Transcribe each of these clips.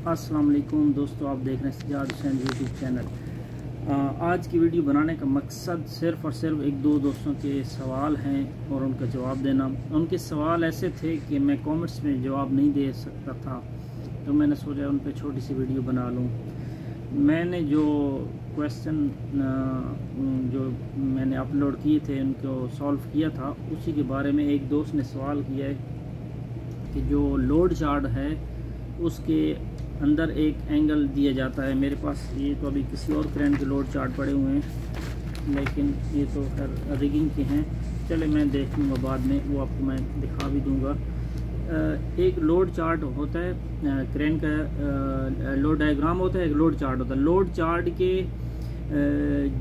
अस्सलाम वालेकुम दोस्तों, आप देख रहे हैं सज्जाद हुसैन यूट्यूब चैनल। आज की वीडियो बनाने का मकसद सिर्फ़ और सिर्फ एक दो दोस्तों के सवाल हैं और उनका जवाब देना। उनके सवाल ऐसे थे कि मैं कमेंट्स में जवाब नहीं दे सकता था, तो मैंने सोचा उन पर छोटी सी वीडियो बना लूँ। मैंने जो क्वेश्चन जो मैंने अपलोड किए थे उनको सॉल्व किया था, उसी के बारे में एक दोस्त ने सवाल किया है कि जो लोड चार्ट है उसके अंदर एक एंगल दिया जाता है। मेरे पास ये तो अभी किसी और क्रेन के लोड चार्ट पड़े हुए हैं, लेकिन ये तो खैर रिगिंग के हैं। चले मैं देख लूँगा बाद में, वो आपको मैं दिखा भी दूँगा। एक लोड चार्ट होता है, क्रेन का लोड डायग्राम होता है, एक लोड चार्ट होता है। लोड चार्ट के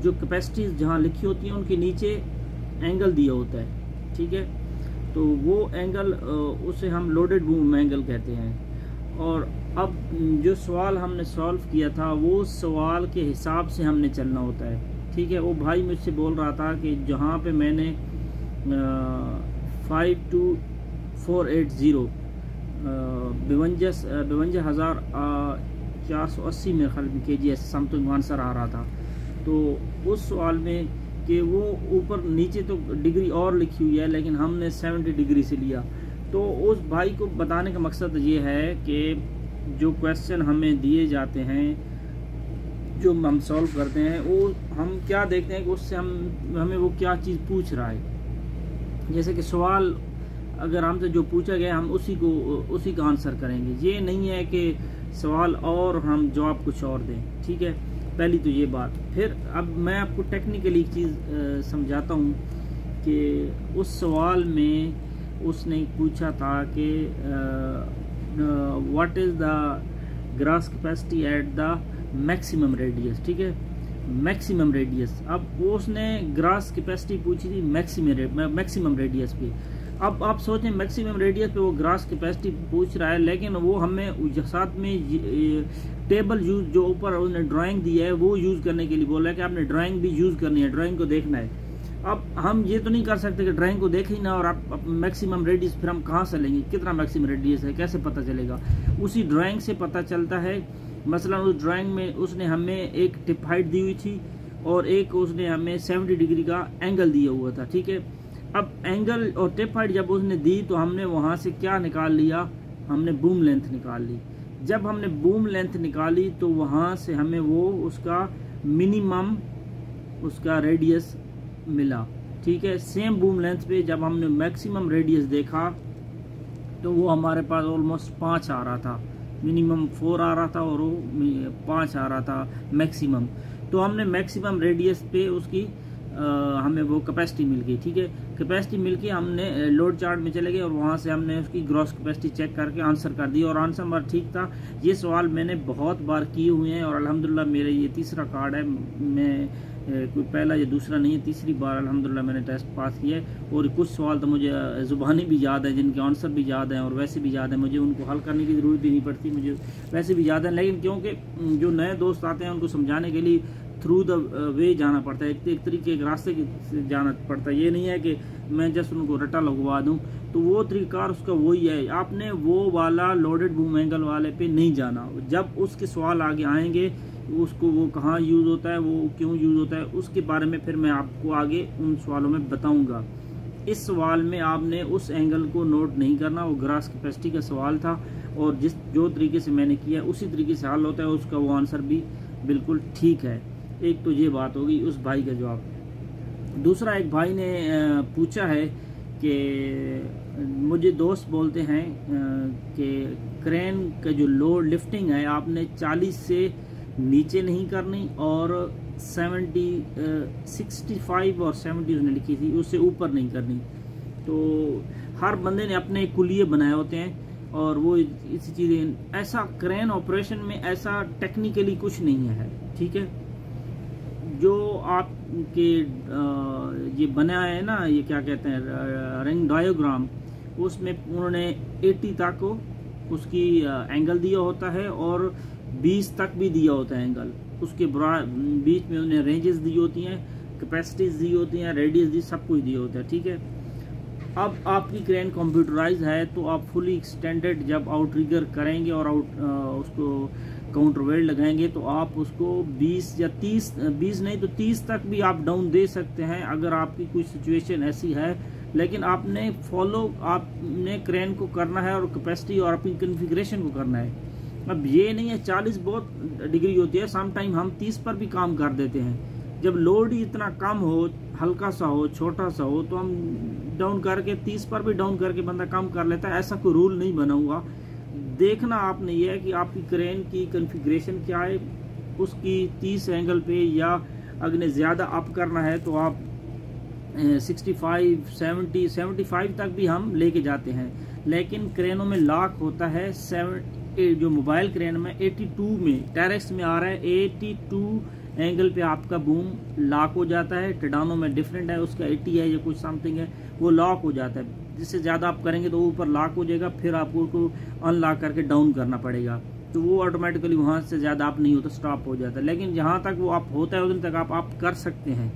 जो कैपेसिटीज़ जहाँ लिखी होती हैं उनके नीचे एंगल दिया होता है, ठीक है। तो वो एंगल उसे हम लोडेड बूम एंगल कहते हैं। और अब जो सवाल हमने सॉल्व किया था वो सवाल के हिसाब से हमने चलना होता है, ठीक है। वो भाई मुझसे बोल रहा था कि जहाँ पे मैंने 52480 52,480 में ख्याल KG समथिंग आंसर आ रहा था। तो उस सवाल में कि वो ऊपर नीचे तो डिग्री और लिखी हुई है, लेकिन हमने 70 डिग्री से लिया। तो उस भाई को बताने का मकसद ये है कि जो क्वेश्चन हमें दिए जाते हैं, जो हम सॉल्व करते हैं, वो हम क्या देखते हैं कि उससे हमें वो क्या चीज़ पूछ रहा है। जैसे कि सवाल अगर हमसे जो पूछा गया हम उसी का आंसर करेंगे। ये नहीं है कि सवाल और हम जवाब कुछ और दें, ठीक है। पहली तो ये बात। फिर अब मैं आपको टेक्निकली एक चीज़ समझाता हूँ कि उस सवाल में उसने पूछा था कि what is the grass capacity at the maximum radius, ठीक है, मैक्सिमम रेडियस। अब वो उसने ग्रास कैपेसिटी पूछी थी मैक्सिमम रेडियस पे। अब आप सोचें मैक्सिमम रेडियस पे वो ग्रास कैपेसिटी पूछ रहा है, लेकिन वो हमें साथ में टेबल यूज जो ऊपर उसने ड्राइंग दी है वो यूज़ करने के लिए बोला है कि आपने ड्राइंग भी यूज़ करनी है, ड्राइंग को देखना है। अब हम ये तो नहीं कर सकते कि ड्राइंग को देखें ना और आप मैक्सिमम रेडियस फिर हम कहाँ से लेंगे, कितना मैक्सिमम रेडियस है, कैसे पता चलेगा। उसी ड्राइंग से पता चलता है। मसलन उस ड्राइंग में उसने हमें एक टिप हाइट दी हुई थी और एक उसने हमें 70 डिग्री का एंगल दिया हुआ था, ठीक है। अब एंगल और टिप हाइट जब उसने दी तो हमने वहाँ से क्या निकाल लिया, हमने बूम लेंथ निकाल ली। जब हमने बूम लेंथ निकाली तो वहाँ से हमें वो उसका मिनिमम उसका रेडियस मिला, ठीक है। सेम बूम लेंथ पे जब हमने मैक्सिमम रेडियस देखा तो वो हमारे पास ऑलमोस्ट 5 आ रहा था, मिनिमम 4 आ रहा था और वो 5 आ रहा था मैक्सिमम। तो हमने मैक्सिमम रेडियस पे उसकी हमें वो कैपेसिटी मिल गई, ठीक है। कैपेसिटी मिल के हमने लोड चार्ट में चले गए और वहाँ से हमने उसकी ग्रॉस कैपेसिटी चेक करके आंसर कर दिया और आंसर हमारा ठीक था। ये सवाल मैंने बहुत बार किए हुए हैं और अल्हम्दुलिल्लाह मेरे ये तीसरा कार्ड है। मैं कोई पहला या दूसरा नहीं है, तीसरी बार अल्हम्दुलिल्लाह मैंने टेस्ट पास किया है। और कुछ सवाल तो मुझे ज़ुबानी भी याद है, जिनके आंसर भी याद हैं और वैसे भी याद है, मुझे उनको हल करने की ज़रूरत भी नहीं पड़ती, मुझे वैसे भी याद है। लेकिन क्योंकि जो नए दोस्त आते हैं उनको समझाने के लिए थ्रू द वे जाना पड़ता है, एक तरीके के रास्ते से जाना पड़ता है। ये नहीं है कि मैं जस्ट उनको रटा लगवा दूँ। तो वो तरीक़ार उसका वही है, आपने वो वाला लोडेड बूम एंगल वाले पे नहीं जाना। जब उसके सवाल आगे आएंगे उसको वो कहाँ यूज़ होता है, वो क्यों यूज़ होता है, उसके बारे में फिर मैं आपको आगे उन सवालों में बताऊँगा। इस सवाल में आपने उस एंगल को नोट नहीं करना, वो ग्रास कैपेसिटी का सवाल था और जो तरीके से मैंने किया उसी तरीके से हल होता है, उसका वो आंसर भी बिल्कुल ठीक है। एक तो ये बात होगी उस भाई का जवाब। दूसरा एक भाई ने पूछा है कि मुझे दोस्त बोलते हैं कि क्रेन का जो लोड लिफ्टिंग है आपने 40 से नीचे नहीं करनी और 65 और 70 उसने लिखी थी, उससे ऊपर नहीं करनी। तो हर बंदे ने अपने कुलिये बनाए होते हैं और वो इसी चीज़ें, ऐसा क्रेन ऑपरेशन में ऐसा टेक्निकली कुछ नहीं है, ठीक है। जो आपके ये बना है ना, ये क्या कहते हैं रिंग डायोग्राम, उसमें उन्होंने 80 तक उसकी एंगल दिया होता है और 20 तक भी दिया होता है एंगल। उसके बीच में उन्हें रेंजेस दी होती हैं, कैपेसिटीज दी होती हैं, रेडियस दी, सब कुछ दिया होता है, ठीक है। अब आपकी क्रेन कंप्यूटराइज है तो आप फुली एक्सटेंडेड जब आउटरिगर करेंगे और उसको काउंटर वेल्ड लगाएंगे तो आप उसको 20 या 20 नहीं तो 30 तक भी आप डाउन दे सकते हैं अगर आपकी कोई सिचुएशन ऐसी है। लेकिन आपने क्रेन को करना है और कैपेसिटी और अपनी कॉन्फ़िगरेशन को करना है। अब ये नहीं है 40 बहुत डिग्री होती है, सम टाइम हम 30 पर भी काम कर देते हैं। जब लोड ही इतना कम हो, हल्का सा हो, छोटा सा हो, तो हम डाउन करके 30 पर भी डाउन करके बंदा काम कर लेता है। ऐसा कोई रूल नहीं बना हुआ। देखना आपने ये है कि आपकी क्रेन की कॉन्फ़िगरेशन क्या है, उसकी 30 एंगल पे, या अगर ज़्यादा अप करना है तो आप 65, 70, 75 तक भी हम लेके जाते हैं। लेकिन क्रेनों में लॉक होता है जो मोबाइल क्रेन में 82 में टेरेक्स में आ रहा है, 82 एंगल पे आपका बूम लॉक हो जाता है। टेडानो में डिफरेंट है, उसका 80 है या कुछ समथिंग है, वो लॉक हो जाता है। जिससे ज़्यादा आप करेंगे तो ऊपर लॉक हो जाएगा, फिर आपको उसको अनलॉक करके डाउन करना पड़ेगा, तो वो ऑटोमेटिकली वहाँ से ज़्यादा आप नहीं होता, स्टॉप हो जाता है। लेकिन जहाँ तक वो आप होता है उस दिन तक आप कर सकते हैं,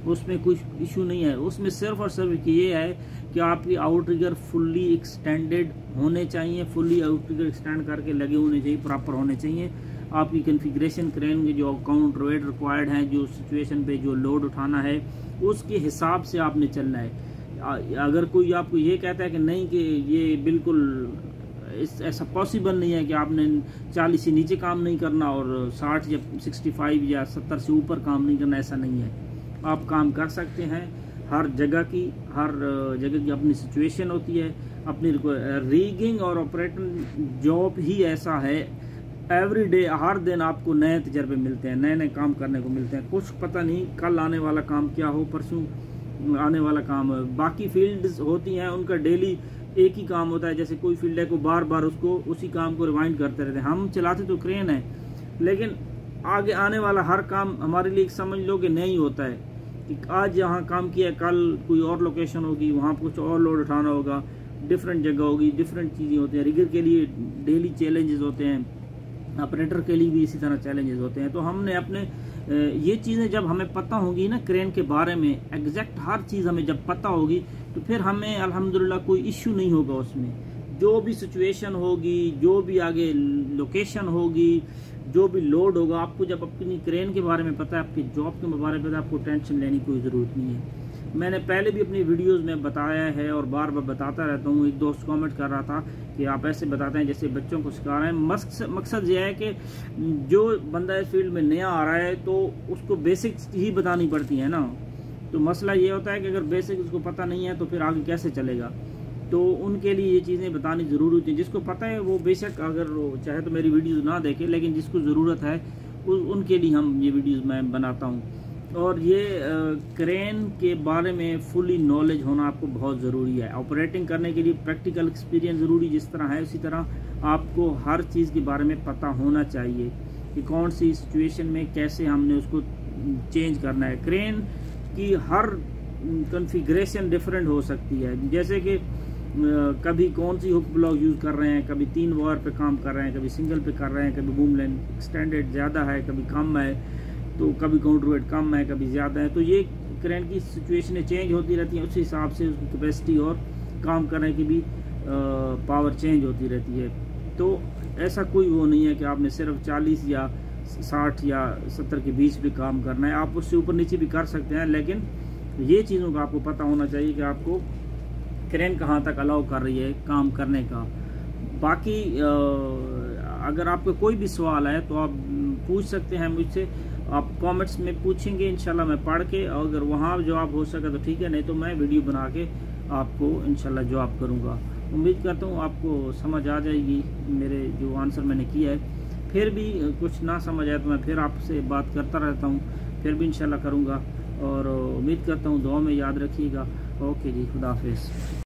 उसमें कुछ इशू नहीं है। उसमें सिर्फ और सिर्फ ये है कि आपकी आउटरिगर फुल्ली एक्सटेंडेड होने चाहिए, फुल्ली आउटरिगर एक्सटेंड करके लगे होने चाहिए, प्रॉपर होने चाहिए। आपकी कॉन्फ़िगरेशन क्रेन के जो काउंटर वेट रिक्वायर्ड है, जो सिचुएशन पे जो लोड उठाना है, उसके हिसाब से आपने चलना है। अगर कोई आपको ये कहता है कि नहीं कि ये बिल्कुल ऐसा पॉसिबल नहीं है कि आपने 40 से नीचे काम नहीं करना और 60 या 65 या 70 से ऊपर काम नहीं करना, ऐसा नहीं है। आप काम कर सकते हैं। हर जगह की अपनी सिचुएशन होती है, अपनी रीगिंग और ऑपरेटिंग जॉब ही ऐसा है। एवरी डे, हर दिन आपको नए तजर्बे मिलते हैं, नए नए काम करने को मिलते हैं। कुछ पता नहीं कल आने वाला काम क्या हो, परसों आने वाला काम। बाकी फील्ड्स होती हैं, उनका डेली एक ही काम होता है। जैसे कोई फील्ड है को बार बार उसको उसी काम को रिवाइंड करते रहते हैं। हम चलाते तो क्रेन है, लेकिन आगे आने वाला हर काम हमारे लिए समझ लो कि नहीं होता है कि आज यहाँ काम किया, कल कोई और लोकेशन होगी, वहाँ कुछ और लोड उठाना होगा, डिफरेंट जगह होगी, डिफरेंट चीज़ें होती हैं। रिगर के लिए डेली चैलेंजेस होते हैं, ऑपरेटर के लिए भी इसी तरह चैलेंजेस होते हैं। तो हमने अपने ये चीज़ें जब हमें पता होगी ना क्रेन के बारे में, एग्जैक्ट हर चीज़ हमें जब पता होगी, तो फिर हमें अल्हम्दुलिल्लाह कोई इश्यू नहीं होगा उसमें। जो भी सिचुएशन होगी, जो भी आगे लोकेशन होगी, जो भी लोड होगा, आपको जब अपनी क्रेन के बारे में पता है, आपकी जॉब के बारे में पता है, आपको टेंशन लेने की कोई ज़रूरत नहीं है। मैंने पहले भी अपनी वीडियोस में बताया है और बार बार बताता रहता हूँ। एक दोस्त कमेंट कर रहा था कि आप ऐसे बताते हैं जैसे बच्चों को सिखा रहे हैं। मकसद ये है कि जो बंदा इस फील्ड में नया आ रहा है तो उसको बेसिक्स ही बतानी पड़ती है ना। तो मसला ये होता है कि अगर बेसिक उसको पता नहीं है तो फिर आगे कैसे चलेगा। तो उनके लिए ये चीज़ें बतानी ज़रूरी होती है। जिसको पता है वो बेशक अगर चाहे तो मेरी वीडियोज़ ना देखे, लेकिन जिसको ज़रूरत है उनके लिए हम ये वीडियोज़ मैं बनाता हूँ। और ये क्रेन के बारे में फुली नॉलेज होना आपको बहुत ज़रूरी है। ऑपरेटिंग करने के लिए प्रैक्टिकल एक्सपीरियंस ज़रूरी जिस तरह है, उसी तरह आपको हर चीज़ के बारे में पता होना चाहिए कि कौन सी सिचुएशन में कैसे हमने उसको चेंज करना है। क्रेन की हर कॉन्फ़िगरेशन डिफरेंट हो सकती है। जैसे कि कभी कौन सी हुक ब्लॉक यूज़ कर रहे हैं, कभी 3 वायर पे काम कर रहे हैं, कभी सिंगल पे कर रहे हैं, कभी बूम लाइन एक्सटेंडेड ज़्यादा है, कभी कम है, तो कभी काउंटर वेट कम है, कभी ज़्यादा है। तो ये क्रेन की सिचुएशनें चेंज होती रहती हैं, उस हिसाब से उसकी कैपेसिटी और काम करने की भी पावर चेंज होती रहती है। तो ऐसा कोई वो नहीं है कि आपने सिर्फ 40 या 60 या 70 के बीच भी काम करना है। आप उससे ऊपर नीचे भी कर सकते हैं, लेकिन ये चीज़ों का आपको पता होना चाहिए कि आपको क्रेन कहाँ तक अलाउ कर रही है काम करने का। बाकी अगर आपको कोई भी सवाल है तो आप पूछ सकते हैं मुझसे। आप कमेंट्स में पूछेंगे, इंशाल्लाह मैं पढ़ के, अगर वहाँ जवाब हो सका तो ठीक है, नहीं तो मैं वीडियो बना के आपको इंशाल्लाह जवाब करूँगा। उम्मीद करता हूँ आपको समझ आ जाएगी मेरे जो आंसर मैंने किया है। फिर भी कुछ ना समझ आए तो मैं फिर आपसे बात करता रहता हूँ, फिर भी इंशाल्लाह करूँगा। और उम्मीद करता हूँ दुआ में याद रखिएगा। ओके जी, खुदा हाफिज़।